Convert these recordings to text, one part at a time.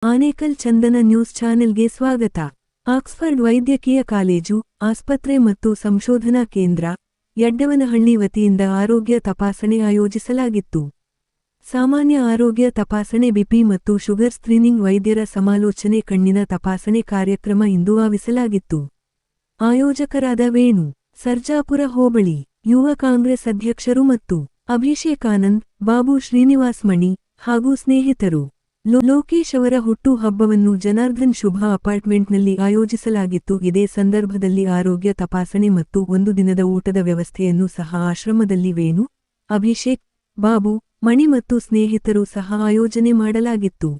ಆನೇಕಲ್ ಚಂದನ news ಚಾನೆಲ್ಗೆ ಸ್ವಾಗತ. Oxford ವೈದ್ಯಕೀಯ ಕಾಲೇಜು, ಆಸ್ಪತ್ರೆ ಮತ್ತು ಸಂಶೋಧನಾ ಕೇಂದ್ರ, ಯಡ್ಡವನಹಳ್ಳಿ ವತಿಯಿಂದ ಆರೋಗ್ಯ ತಪಾಸಣೆ ಆಯೋಜಿಸಲಾಗಿತ್ತು. ಸಾಮಾನ್ಯ ಆರೋಗ್ಯ ತಪಾಸಣೆ, ಬಿಪಿ ಮತ್ತು ಶುಗರ್ ಸ್ಕ್ರೀನಿಂಗ್, ವೈದ್ಯರ ಸಮಾಲೋಚನೆ, ಕಣ್ಣಿನ ತಪಾಸಣೆ ಕಾರ್ಯಕ್ರಮ ಇಂದು ಆವಿಸಲಾಗಿತ್ತು. ಆಯೋಜಕರಾದ ವೇಣು, ಸರ್ಜಾಪುರ ಹೋಬಳಿ ಯುವ ಕಾಂಗ್ರೆಸ್ ಅಧ್ಯಕ್ಷರು ಮತ್ತು ಅಭಿಷೇಕಾನಂದ್, ಬಾಬು ಶ್ರೀನಿವಾಸ್ ಮಣಿ ಹಾಗೂ ಸ್ನೇಹಿತರು. ಲೋಕೇಶ್ ಅವರ ಹುಟ್ಟು ಹಬ್ಬವನ್ನು ಜನಾರ್ದನ್ ಶುಭ ಅಪಾರ್ಟ್ಮೆಂಟ್ನಲ್ಲಿ ಆಯೋಜಿಸಲಾಗಿತ್ತು. ಇದೇ ಸಂದರ್ಭದಲ್ಲಿ ಆರೋಗ್ಯ ತಪಾಸಣೆ ಮತ್ತು ಒಂದು ದಿನದ ಊಟದ ವ್ಯವಸ್ಥೆಯನ್ನು ಸಹ ಆಶ್ರಮದಲ್ಲಿ ವೇಣು, ಅಭಿಷೇಕ್, ಬಾಬು, ಮಣಿ ಮತ್ತು ಸ್ನೇಹಿತರು ಸಹ ಆಯೋಜನೆ ಮಾಡಲಾಗಿತ್ತು.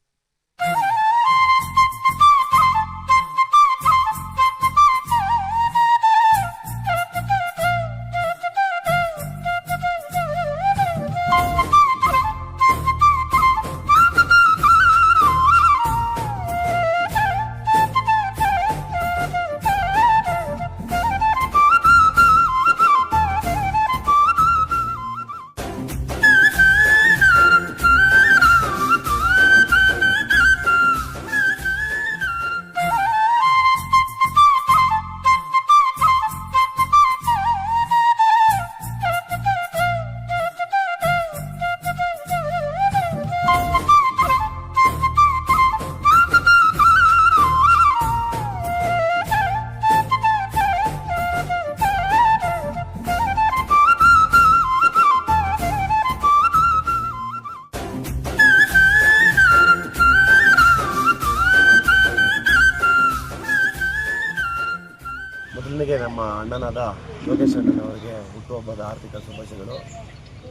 ಮೊದಲನಿಗೆ ನಮ್ಮ ಅಣ್ಣನಾದ ಲೋಕೇಶ್ ಅಣ್ಣನವರಿಗೆ ಹುಟ್ಟುಹಬ್ಬದ ಆರ್ಥಿಕ ಶುಭಾಶಯಗಳು.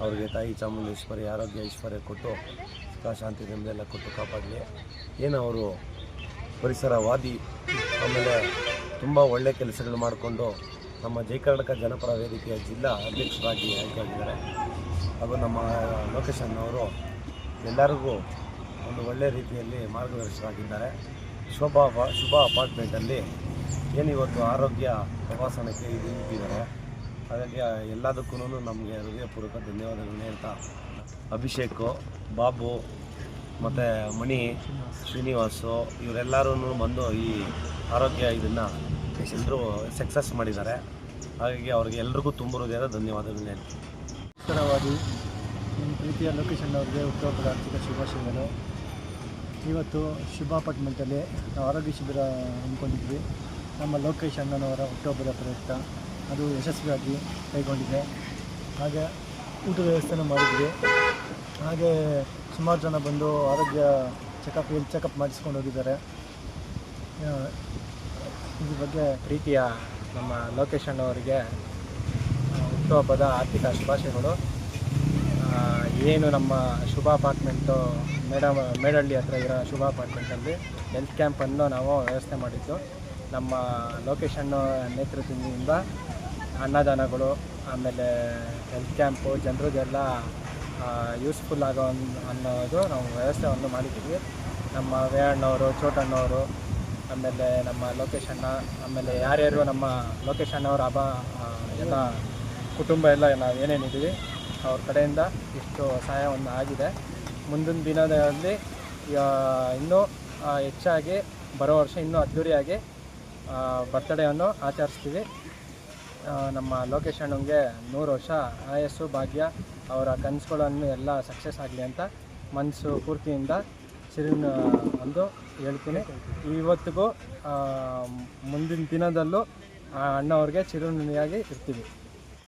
ಅವರಿಗೆ ತಾಯಿ ಚಾಮುಂಡೇಶ್ವರಿ ಆರೋಗ್ಯ ಐಶ್ವರ್ಯ ಕೊಟ್ಟು ಸುಖ ಶಾಂತಿ ನೆಮ್ಮದಿಯೆಲ್ಲ ಕೊಟ್ಟು ಕಾಪಾಡಲಿ. ಏನು ಅವರು ಪರಿಸರವಾದಿ, ಆಮೇಲೆ ತುಂಬ ಒಳ್ಳೆಯ ಕೆಲಸಗಳು ಮಾಡಿಕೊಂಡು ನಮ್ಮ ಜೈ ಕರ್ನಾಟಕ ಜನಪರ ವೇದಿಕೆಯ ಜಿಲ್ಲಾ ಅಧ್ಯಕ್ಷರಾಗಿ ಆಯ್ಕೆಯಾಗಿದ್ದಾರೆ. ಹಾಗೂ ನಮ್ಮ ಲೋಕೇಶ್ ಅಣ್ಣವರು ಎಲ್ಲರಿಗೂ ಒಂದು ಒಳ್ಳೆಯ ರೀತಿಯಲ್ಲಿ ಮಾರ್ಗದರ್ಶಕರಾಗಿದ್ದಾರೆ. ಶುಭ ಅಪಾರ್ಟ್ಮೆಂಟಲ್ಲಿ ಏನು ಇವತ್ತು ಆರೋಗ್ಯ ತಪಾಸಣೆಗೆ ಇಟ್ಟಿದ್ದಾರೆ. ಹಾಗಾಗಿ ಎಲ್ಲದಕ್ಕೂ ನಮಗೆ ಹೃದಯಪೂರ್ವಕ ಧನ್ಯವಾದಗಳನ್ನ ಹೇಳ್ತಾ, ಅಭಿಷೇಕು, ಬಾಬು ಮತ್ತು ಮಣಿ, ಶ್ರೀನಿವಾಸು ಇವರೆಲ್ಲರೂ ಬಂದು ಈ ಆರೋಗ್ಯ ಇದನ್ನು ಎಲ್ಲರೂ ಸಕ್ಸಸ್ ಮಾಡಿದ್ದಾರೆ. ಹಾಗಾಗಿ ಅವ್ರಿಗೆ ಎಲ್ರಿಗೂ ತುಂಬ ಹೃದಯದ ಧನ್ಯವಾದಗಳನ್ನ ಹೇಳ್ತೀನಿ. ನಮಸ್ಕಾರವಾದಿ ನಿಮ್ಮ ಪ್ರೀತಿಯ ಲೋಕೇಶ್ ಅವರಿಗೆ ಹುಟ್ಟುಹಬ್ಬದ ಆರ್ಥಿಕ ಶುಭಾಶಯಗಳು. ಇವತ್ತು ಶುಭ ಅಪಾರ್ಟ್ಮೆಂಟಲ್ಲಿ ನಾವು ಆರೋಗ್ಯ ಶಿಬಿರ ಹಮ್ಮಿಕೊಂಡಿದ್ವಿ. ನಮ್ಮ ಲೋಕೇಶ್ ಅಣ್ಣನವರ ಹುಟ್ಟುಹಬ್ಬದ ಪ್ರಯುಕ್ತ ಅದು ಯಶಸ್ವಿಯಾಗಿ ಕೈಗೊಂಡಿದೆ. ಹಾಗೆ ಊಟದ ವ್ಯವಸ್ಥೆನೂ ಮಾಡಿದ್ವಿ. ಹಾಗೆ ಸುಮಾರು ಜನ ಬಂದು ಆರೋಗ್ಯ ಚೆಕಪ್ ಮಾಡಿಸ್ಕೊಂಡು ಹೋಗಿದ್ದಾರೆ. ಇದ್ರ ಬಗ್ಗೆ ಪ್ರೀತಿಯ ನಮ್ಮ ಲೋಕೇಶ್ ಅಣ್ಣವರಿಗೆ ಹುಟ್ಟುಹಬ್ಬದ ಆರ್ಥಿಕ ಶುಭಾಶಯಗಳು. ಏನು ನಮ್ಮ ಶುಭ ಅಪಾರ್ಟ್ಮೆಂಟು ಮೇಡಹಳ್ಳಿ ಹತ್ರ ಇರೋ ಶುಭ ಅಪಾರ್ಟ್ಮೆಂಟಲ್ಲಿ ಹೆಲ್ತ್ ಕ್ಯಾಂಪನ್ನು ನಾವು ವ್ಯವಸ್ಥೆ ಮಾಡಿದ್ದು. ನಮ್ಮ ಲೋಕೇಶ್ ಅಣ್ಣ ನೇತೃತ್ವದಿಂದ ಅನ್ನದಾನಗಳು, ಆಮೇಲೆ ಹೆಲ್ತ್ ಕ್ಯಾಂಪು ಜನರಿಗೆಲ್ಲ ಯೂಸ್ಫುಲ್ ಆಗೋ ಅನ್ನೋದು ನಾವು ವ್ಯವಸ್ಥೆಯನ್ನು ಮಾಡಿದ್ದೀವಿ. ನಮ್ಮ ವೇಣಣ್ಣವರು, ಚೋಟಣ್ಣವರು, ಆಮೇಲೆ ನಮ್ಮ ಲೋಕೇಶ್ ಅಣ್ಣ, ಆಮೇಲೆ ಯಾರ್ಯಾರು ನಮ್ಮ ಲೋಕೇಶ್ ಅಣ್ಣವರ ಎಲ್ಲ ಕುಟುಂಬ ಎಲ್ಲ ನಾವು ಏನೇನಿದ್ದೀವಿ ಅವ್ರ ಕಡೆಯಿಂದ ಇಷ್ಟು ಸಹಾಯವನ್ನು ಆಗಿದೆ. ಮುಂದಿನ ದಿನದಲ್ಲಿ ಇನ್ನೂ ಹೆಚ್ಚಾಗಿ ಬರೋ ವರ್ಷ ಇನ್ನೂ ಅದ್ದೂರಿಯಾಗಿ ಬರ್ತ್ಡೇಯನ್ನು ಆಚರಿಸ್ತೀವಿ. ನಮ್ಮ ಲೋಕೇಶ್ ಅಣ್ಣಂಗೆ 100 ವರ್ಷ ಆಯಸ್ಸು, ಭಾಗ್ಯ, ಅವರ ಕನಸುಗಳನ್ನು ಎಲ್ಲ ಸಕ್ಸಸ್ ಆಗಲಿ ಅಂತ ಮನಸ್ಸು ಪೂರ್ತಿಯಿಂದ ಒಂದು ಹೇಳ್ತೀನಿ. ಇವತ್ತಿಗೂ ಮುಂದಿನ ದಿನದಲ್ಲೂ ಅಣ್ಣವ್ರಿಗೆ ಚಿರಋಣಿಯಾಗಿ ಇರ್ತೀವಿ.